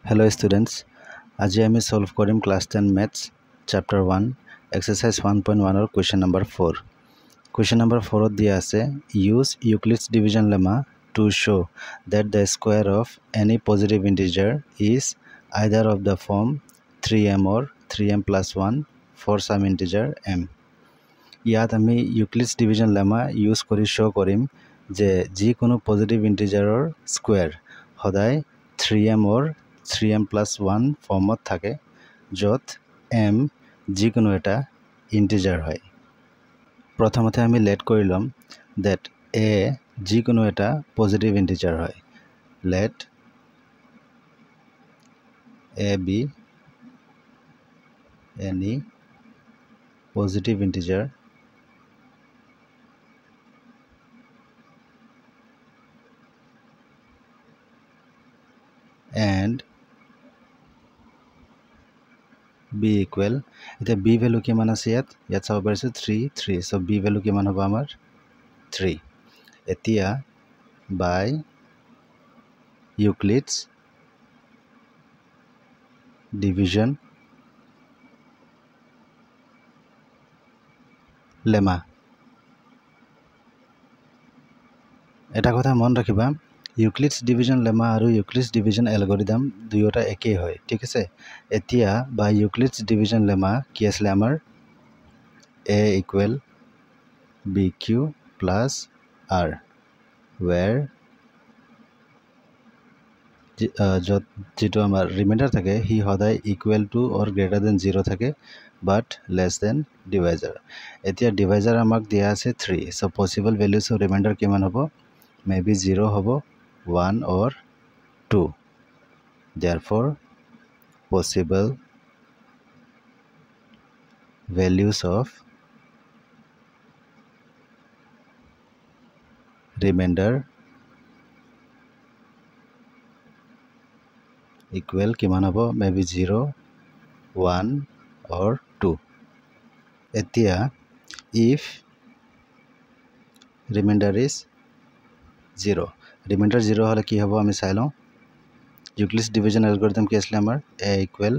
Hello students, আজি আমি solve কৰিম class 10 maths chapter 1 exercise 1.1 or question number 4. Question number 4 ত দিয়া আছে use Euclid's division lemma to show that the square of any positive integer is either of the form 3m or 3m plus 1 for some integer m. ইয়াত আমি Euclid's division lemma use কৰি show কৰিম যে যিকোনো positive integerৰ square সদায় 3m or 3m plus 1 ফৰ্মত থাকে য'ত m যিকোনো এটা ইন্টিজাৰ হয় প্ৰথমতে আমি লেট কৰি লম that a যিকোনো এটা পজিটিভ ইন্টিজাৰ হয় let a be any positive integer and b equal এটা b ভ্যালু কিমান আছে ইয়াত চাব পাৰিছে 3 so b ভ্যালু কিমান হ'ব আমাৰ 3 এতিয়া by Euclid's division lemma এটা কথা মন ৰাখিবা Euclid's division lemma আৰু Euclid's division algorithm দুয়োটা একেই হয় ঠিক আছে এতিয়া by Euclid's division lemma কি আছিল আমাৰ a equal bq plus r where যেটো আমাৰ রিমাইন্ডার থাকে হি সদায় equal to or greater than 0 থাকে বাট লেস দেন ডিভাইজার এতিয়া ডিভাইজার আমাক দিয়া আছে 3 so possible values of reminder কিমান হ'ব মেবি 0 হ'ব 1 or 2 therefore possible values of remainder equal কিমান হ'ব maybe 0 1 or 2 এতিয়া if remainder is 0 remainder 0 হলে কি হ'ব আমি চাই লওঁ Euclid's division algorithm কি আছিল আমাৰ a equal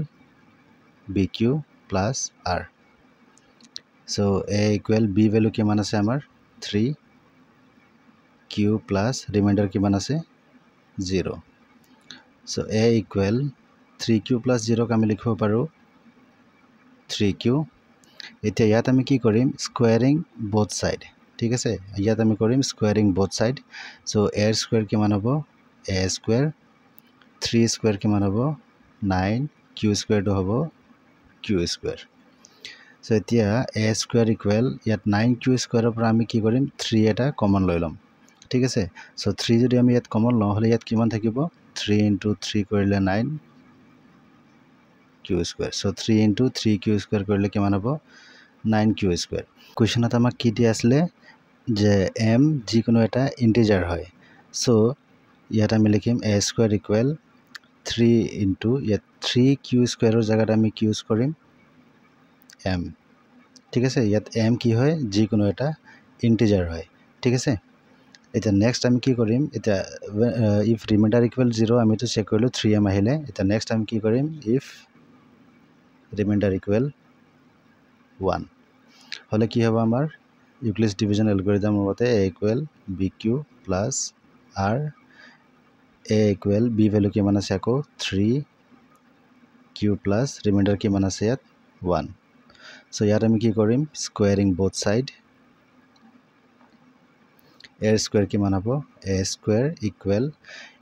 bq plus r so a equal b value কিমান আছে আমাৰ 3 q plus remainder কিমান আছে 0 so a equal 3q plus 0 আমি লিখিব পাৰো 3q এতিয়া ইয়াত আমি কি কৰিম স্কোয়াৰিং both side ঠিক আছে ইয়াত আমি কৰিম স্কোয়াৰিং both side so a square কিমান হ'ব a square 3 square কিমান হ'ব 9 q square টো হ'ব q square so এতিয়া a square equal ইয়াত 9q square পৰা আমি কি কৰিম 3 এটা কমন লৈ লম ঠিক আছে so 3 যদি আমি ইয়াত কমন লওঁ হলে ইয়াত কিমান থাকিব 3 into 3 কৰিলে 9 q square so 3 into 3q square কৰিলে কিমান হ'ব 9q square কোৱেশ্চনত আমাক কি দিয়া আছিল যে m যিকোনো এটা ইন্টিজাৰ হয় so ইয়াত আমি লিখিম a square equal 3 into ইয়াত 3q square জায়গাত আমি কি ইউজ কৰিম m ঠিক আছে ইয়াত m কি হয় যিকোনো এটা ইন্টিজাৰ হয় ঠিক আছে এটা নেক্সট আমি কি কৰিম এটা if remainder equal 0 আমি তো চেক কৰিলো 3m আহিলে এটা নেক্সট আমি কি কৰিম if remainder equal 1 হলে কি হ'ব আমাৰ Euclid's division algorithm মতে a equal bq plus r a equal b value কিমান আছে আকৌ 3q plus remainder কিমান আছে ইয়াত 1 so ইয়াত আমি কি কৰিম স্কোয়াৰিং both side a square কিমান হ'ব a square equal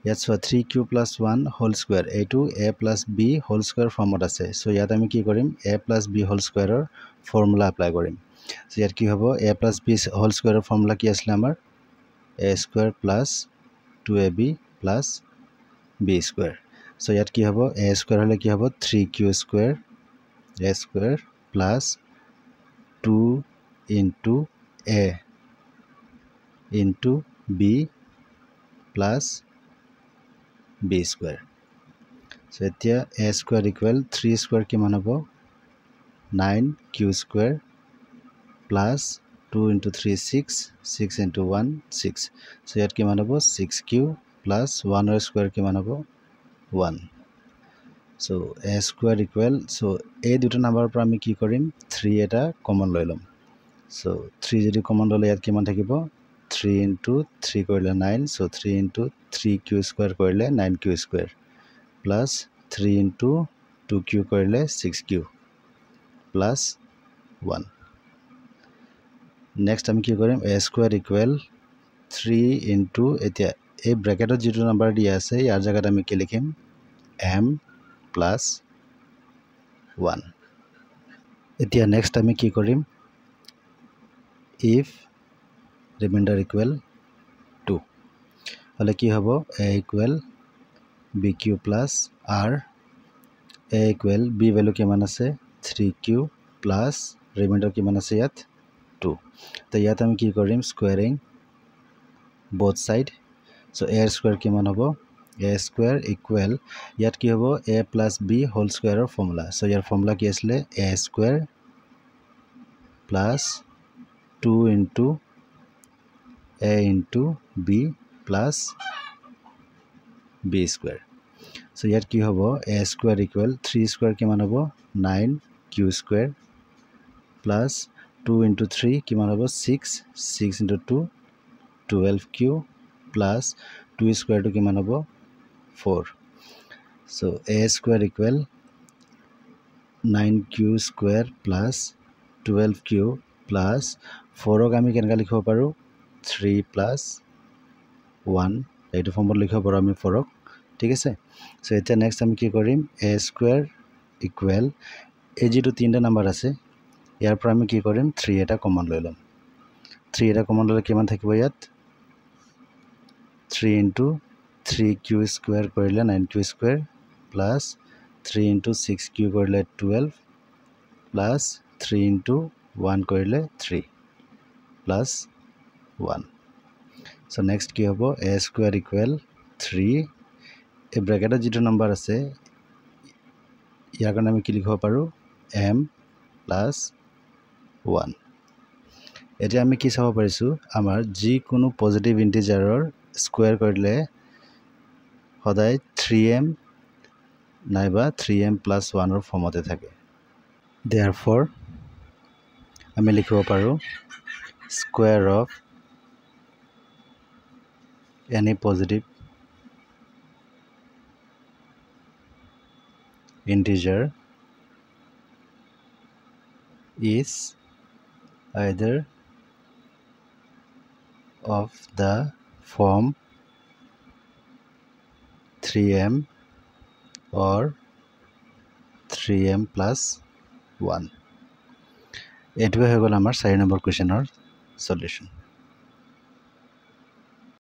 ইয়াত so 3q plus 1 whole square এইটো a plus b whole square ফৰ্মত আছে so ইয়াত আমি কি কৰিম a plus b whole square ৰ ফৰ্মুলা এপ্লাই কৰিম so ইয়াত কি হ'ব a plus b whole square ৰ ফৰ্মুলা কি আছিল আমাৰ a square plus 2ab plus b square so ইয়াত কি হ'ব a square হলে কি হ'ব 3q square a square plus 2 into a into b plus b square so এতিয়া a square equal 3 square কিমান হ'ব 9q square plus 2 into 3 6 6 into 1 6 so ইয়াত কিমান হ'ব 6q plus 1 ৰ স্কয়াৰ কিমান হ'ব 1 so a square equal so এই দুটো নাম্বাৰৰ পৰা আমি কি কৰিম 3 এটা কমন লৈ লম so 3 যদি কমন ললে ইয়াত কিমান থাকিব 3 into 3 কৰিলে 9 so 3 into 3q square কৰিলে 9q square plus 3 into 2q কৰিলে 6q plus 1 next আমি কি কৰিম a square equal 3 into এতিয়া এই ব্ৰ্যাকেটত যেটো নাম্বাৰ দিয়া আছে ইয়াৰ জায়গাত আমি কি লিখিম m plus 1 এতিয়া next আমি কি কৰিম if remainder equal 2 হলে কি হ'ব a equal bq plus r a equal b value কিমান আছে 3q plus remainder কিমান আছে ইয়াত 2 তো ইয়াত আমি কি কৰিম squaring both side so a square কিমান হ'ব a square equal ইয়াত কি হ'ব a plus b whole square or formula so year formula কি আছিল a square plus 2 into a into b plus b square so ইয়াত কি হ'ব a square equal 3 square কিমান হ'ব 9q square plus 2 into 3 কিমান হ'ব 6 into 2 12q plus 2 square to কিমান হ'ব 4 so a square equal 9q square plus 12q plus 4 ক আমি কেনেকৈ লিখিব পাৰো 3 plus 1 এইটো ফৰ্মত লিখিব পাৰো আমি 4 ক ঠিক আছে সো এটা নেক্সট আমি কি কৰিম a square equal এই যেটো তিনটা নাম্বাৰ আছে ইয়াৰ পৰা আমি কি কৰিম 3 এটা কমন লৈ লম 3 এটা কমন ললে কিমান থাকিব ইয়াত 3 into 3q square কৰিলে 9q square plus 3 into 6q কৰিলে 12 plus 3 into 1 কৰিলে 3 plus 1 so next কি হ'ব a square equal 3 এই ব্র্যাকেটত যেটো নাম্বার আছে ইয়াৰ কাৰণে আমি কি লিখিব পাৰো m plus 1 এতিয়া আমি কি চাব পাৰিছো আমাৰ যি কোনো পজিটিভ ইন্টিজাৰৰ স্কয়াৰ কৰিলে সদায় 3m নাইবা 3m plus 1 ৰ ফৰ্মতে থাকে therefore আমি লিখিব পাৰো square of any positive integer is either of the form 3m or 3m plus 1 এটো হৈ গল আমাৰ 4 নম্বৰ কোৱেশ্চনৰ সলিউশন